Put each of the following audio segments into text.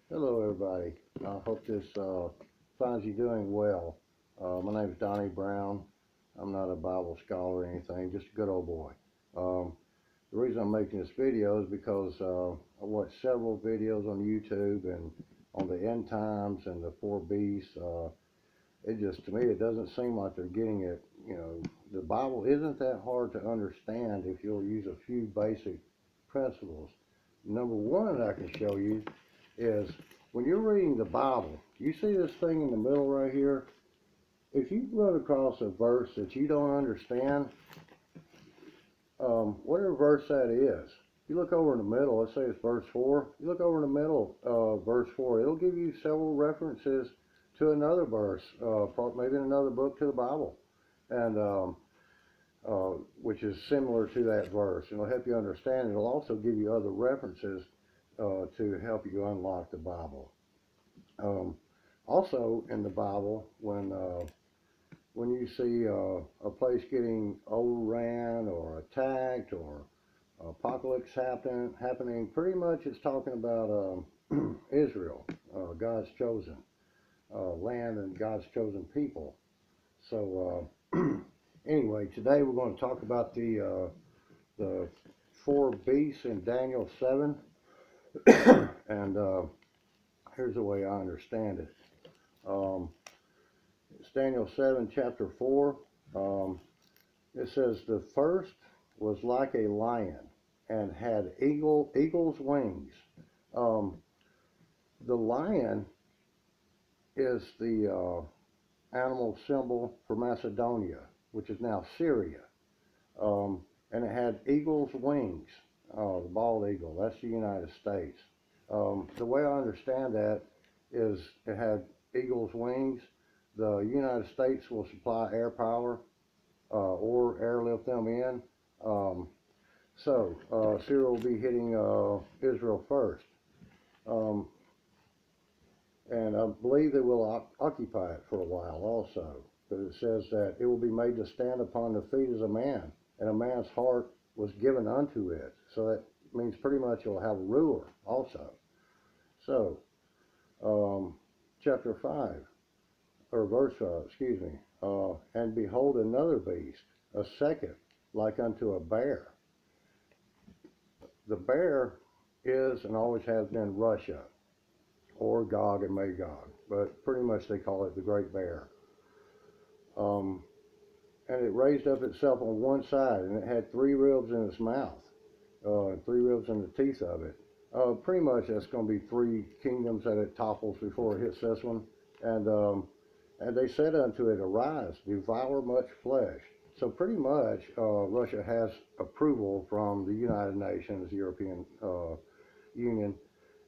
Hello, everybody. I hope this finds you doing well. My name is Donnie Brown. I'm not a Bible scholar or anything, just a good old boy. The reason I'm making this video is because I watched several videos on YouTube and on the end times and the four beasts. It just, to me, it doesn't seem like they're getting it. The Bible isn't that hard to understand if you'll use a few basic principles. Number one that I can show you is when you're reading the Bible, you see this thing in the middle right here. If you run across a verse that you don't understand, whatever verse that is, you look over in the middle, let's say it's verse 4, you look over in the middle, verse 4, it'll give you several references to another verse, maybe in another book to the Bible, and which is similar to that verse. It'll help you understand. It'll also give you other references to help you unlock the Bible. Also in the Bible, when you see a place getting overran or attacked or apocalypse happening, pretty much it's talking about Israel, God's chosen land and God's chosen people. So anyway, today we're going to talk about the four beasts in Daniel 7, and here's the way I understand it. It's Daniel 7, chapter 4. It says, the first was like a lion and had eagle's wings. The lion is the animal symbol for Macedonia, which is now Syria. And it had eagle's wings, the bald eagle. That's the United States. The way I understand that is it had eagle's wings. The United States will supply air power or airlift them in. Syria will be hitting Israel first. And I believe they will occupy it for a while also. But it says that it will be made to stand upon the feet as a man, and a man's heart was given unto it. So that means pretty much it will have a ruler also. So, chapter 5, or verse 5, excuse me. And behold another beast, a second, like unto a bear. The bear is and always has been Russia, or Gog and Magog, but pretty much they call it the Great Bear. And it raised up itself on one side, and it had three ribs in its mouth, and three ribs in the teeth of it. Pretty much that's going to be three kingdoms that it topples before it hits this one. And they said unto it, arise, devour much flesh. So pretty much Russia has approval from the United Nations, the European Union,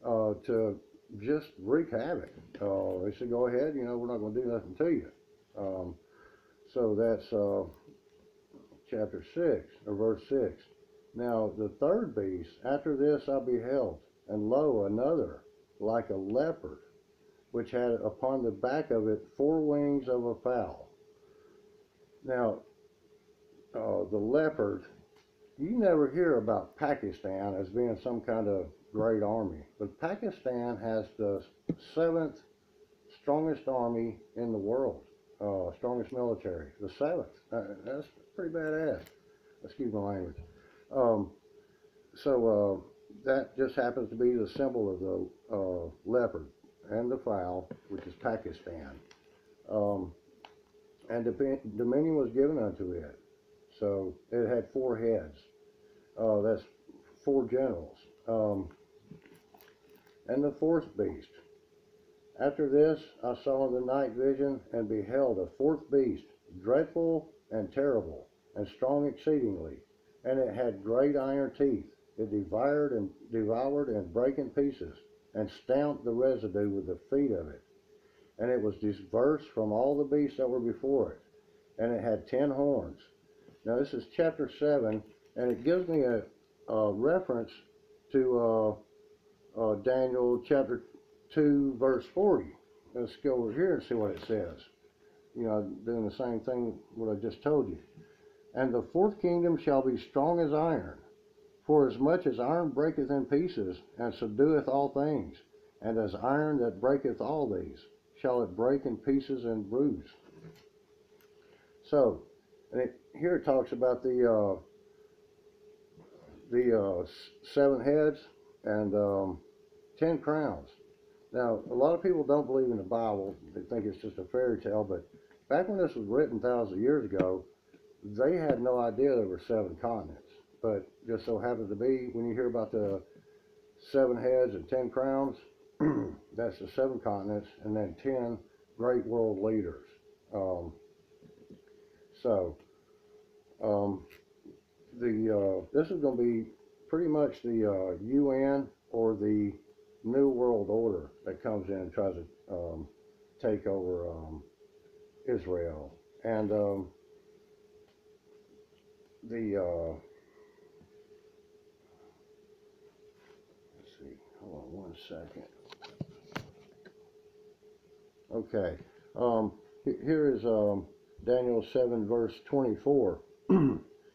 to just wreak havoc. They said, go ahead, we're not going to do nothing to you. So that's chapter 6, or verse 6. Now the third beast, after this I beheld, and lo, another, like a leopard, which had upon the back of it 4 wings of a fowl. Now, the leopard, you never hear about Pakistan as being some kind of great army, but Pakistan has the 7th strongest army in the world, strongest military, the 7th. That's pretty badass. Excuse my language. That just happens to be the symbol of the leopard and the fowl, which is Pakistan. And dominion was given unto it. So it had 4 heads. That's 4 generals. And the fourth beast. After this I saw in the night vision, and beheld a fourth beast, dreadful and terrible, and strong exceedingly. And it had great iron teeth. It devoured and brake in pieces, and stamped the residue with the feet of it. And it was diverse from all the beasts that were before it. And it had 10 horns. Now this is chapter 7, and it gives me a reference to Daniel chapter 2, verse 40. Let's go over here and see what it says. Doing the same thing what I just told you. And the fourth kingdom shall be strong as iron, for as much as iron breaketh in pieces, and subdueth all things, And as iron that breaketh all these, shall it break in pieces and bruise. So, here it talks about the 7 heads and 10 crowns. Now, a lot of people don't believe in the Bible. They think it's just a fairy tale, but back when this was written thousands of years ago, they had no idea there were 7 continents. But just so happens to be, when you hear about the 7 heads and 10 crowns, that's the 7 continents, and then 10 great world leaders. Um, so, um, this is going to be pretty much the UN or the New World Order that comes in and tries to take over Israel. And let's see, hold on one second. Okay, here is Daniel 7 verse 24.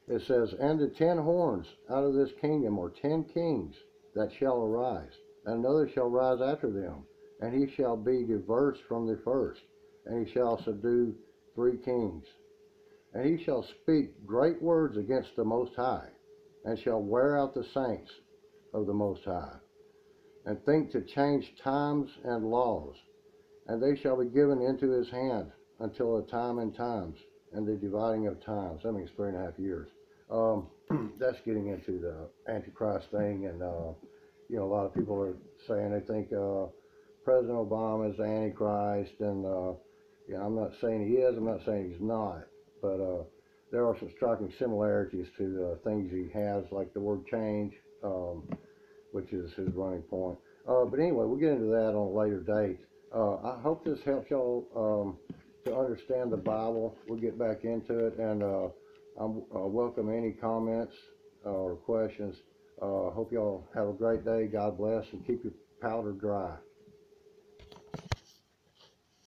It says, and the 10 horns out of this kingdom, or 10 kings that shall arise, and another shall rise after them, and he shall be diverse from the first, and he shall subdue 3 kings. And he shall speak great words against the Most High, and shall wear out the saints of the Most High, and think to change times and laws. And they shall be given into his hand until a time and times, and the dividing of times. That means 3.5 years. That's getting into the Antichrist thing, and you know, a lot of people are saying they think President Obama is the Antichrist, and yeah, I'm not saying he is, I'm not saying he's not, but there are some striking similarities to things he has, like the word change, which is his running point. But anyway, we'll get into that on a later date. I hope this helps y'all to understand the Bible. We'll get back into it, and I welcome any comments or questions. Hope y'all have a great day. God bless, and keep your powder dry.